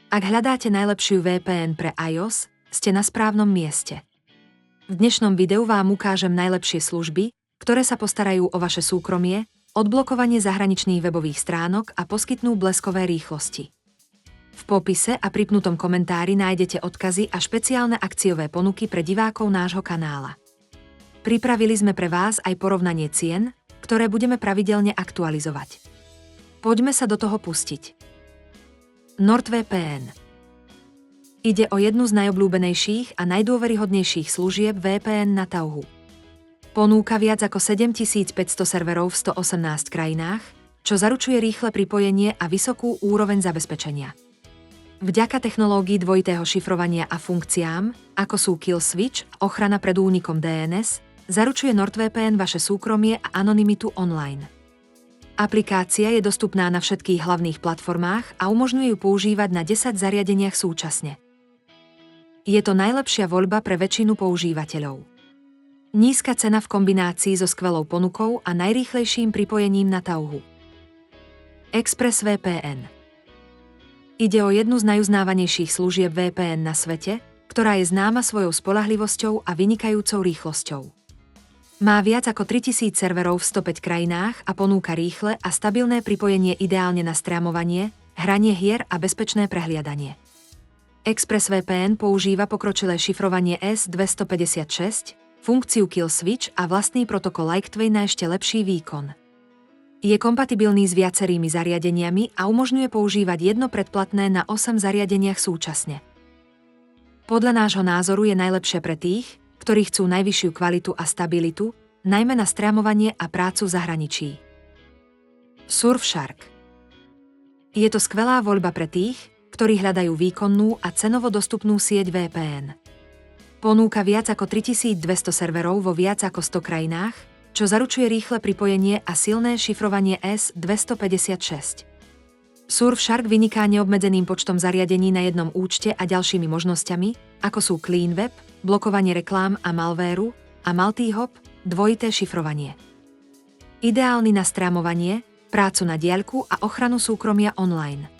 Ak hľadáte najlepšiu VPN pre iOS, ste na správnom mieste. V dnešnom videu vám ukážem najlepšie služby, ktoré sa postarajú o vaše súkromie, odblokovanie zahraničných webových stránok a poskytnú bleskové rýchlosti. V popise a pripnutom komentári nájdete odkazy a špeciálne akciové ponuky pre divákov nášho kanála. Pripravili sme pre vás aj porovnanie cien, ktoré budeme pravidelne aktualizovať. Poďme sa do toho pustiť. NordVPN. Ide o jednu z najobľúbenejších a najdôveryhodnejších služieb VPN na Tauhu. Ponúka viac ako 7500 serverov v 118 krajinách, čo zaručuje rýchle pripojenie a vysokú úroveň zabezpečenia. Vďaka technológii dvojitého šifrovania a funkciám, ako sú Kill Switch, ochrana pred únikom DNS, zaručuje NordVPN vaše súkromie a anonymitu online. Aplikácia je dostupná na všetkých hlavných platformách a umožňuje ju používať na 10 zariadeniach súčasne. Je to najlepšia voľba pre väčšinu používateľov. Nízka cena v kombinácii so skvelou ponukou a najrýchlejším pripojením na Tauhu. ExpressVPN. Ide o jednu z najuznávanejších služieb VPN na svete, ktorá je známa svojou spoľahlivosťou a vynikajúcou rýchlosťou. Má viac ako 3000 serverov v 105 krajinách a ponúka rýchle a stabilné pripojenie ideálne na streamovanie, hranie hier a bezpečné prehliadanie. ExpressVPN používa pokročilé šifrovanie S256, funkciu Kill Switch a vlastný protokol Like2 na ešte lepší výkon. Je kompatibilný s viacerými zariadeniami a umožňuje používať jedno predplatné na 8 zariadeniach súčasne. Podľa nášho názoru je najlepšie pre tých, ktorí chcú najvyššiu kvalitu a stabilitu, najmä na streamovanie a prácu v zahraničí. Surfshark. Je to skvelá voľba pre tých, ktorí hľadajú výkonnú a cenovo dostupnú sieť VPN. Ponúka viac ako 3200 serverov vo viac ako 100 krajinách, čo zaručuje rýchle pripojenie a silné šifrovanie S256. Surfshark vyniká neobmedzeným počtom zariadení na jednom účte a ďalšími možnosťami, ako sú Clean Web, blokovanie reklám a malvéru a multi-hop, dvojité šifrovanie. Ideálny na streamovanie, prácu na diaľku a ochranu súkromia online.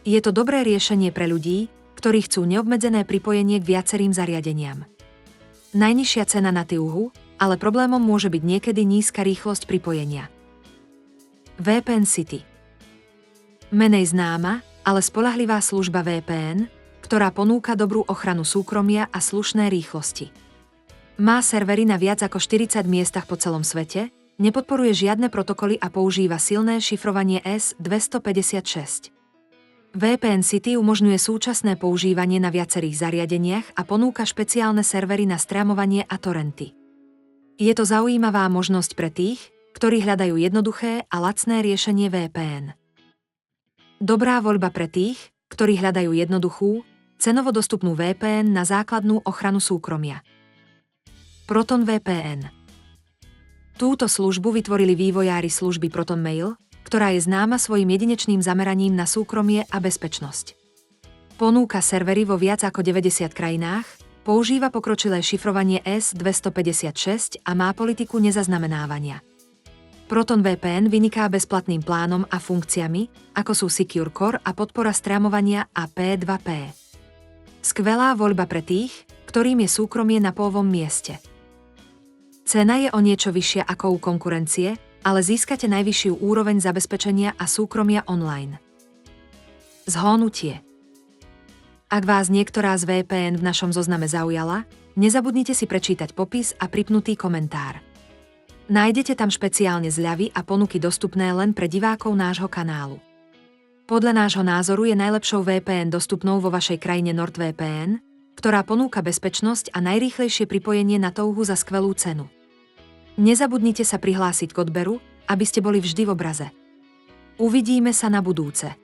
Je to dobré riešenie pre ľudí, ktorí chcú neobmedzené pripojenie k viacerým zariadeniam. Najnižšia cena na Tauhu, ale problémom môže byť niekedy nízka rýchlosť pripojenia. VPN City. Menej známa, ale spoľahlivá služba VPN, ktorá ponúka dobrú ochranu súkromia a slušné rýchlosti. Má servery na viac ako 40 miestach po celom svete, nepodporuje žiadne protokoly a používa silné šifrovanie S256. VPN City umožňuje súčasné používanie na viacerých zariadeniach a ponúka špeciálne servery na streamovanie a torrenty. Je to zaujímavá možnosť pre tých, ktorí hľadajú jednoduché a lacné riešenie VPN. Dobrá voľba pre tých, ktorí hľadajú jednoduchú, cenovo dostupnú VPN na základnú ochranu súkromia. ProtonVPN. Túto službu vytvorili vývojári služby ProtonMail, ktorá je známa svojim jedinečným zameraním na súkromie a bezpečnosť. Ponúka servery vo viac ako 90 krajinách, používa pokročilé šifrovanie S256 a má politiku nezaznamenávania. ProtonVPN vyniká bezplatným plánom a funkciami, ako sú Secure Core a podpora streamovania a P2P. Skvelá voľba pre tých, ktorým je súkromie na prvom mieste. Cena je o niečo vyššia ako u konkurencie, ale získate najvyššiu úroveň zabezpečenia a súkromia online. Zhonnutie. Ak vás niektorá z VPN v našom zozname zaujala, nezabudnite si prečítať popis a pripnutý komentár. Nájdete tam špeciálne zľavy a ponuky dostupné len pre divákov nášho kanálu. Podľa nášho názoru je najlepšou VPN dostupnou vo vašej krajine NordVPN, ktorá ponúka bezpečnosť a najrýchlejšie pripojenie na Tauhu za skvelú cenu. Nezabudnite sa prihlásiť k odberu, aby ste boli vždy v obraze. Uvidíme sa na budúce.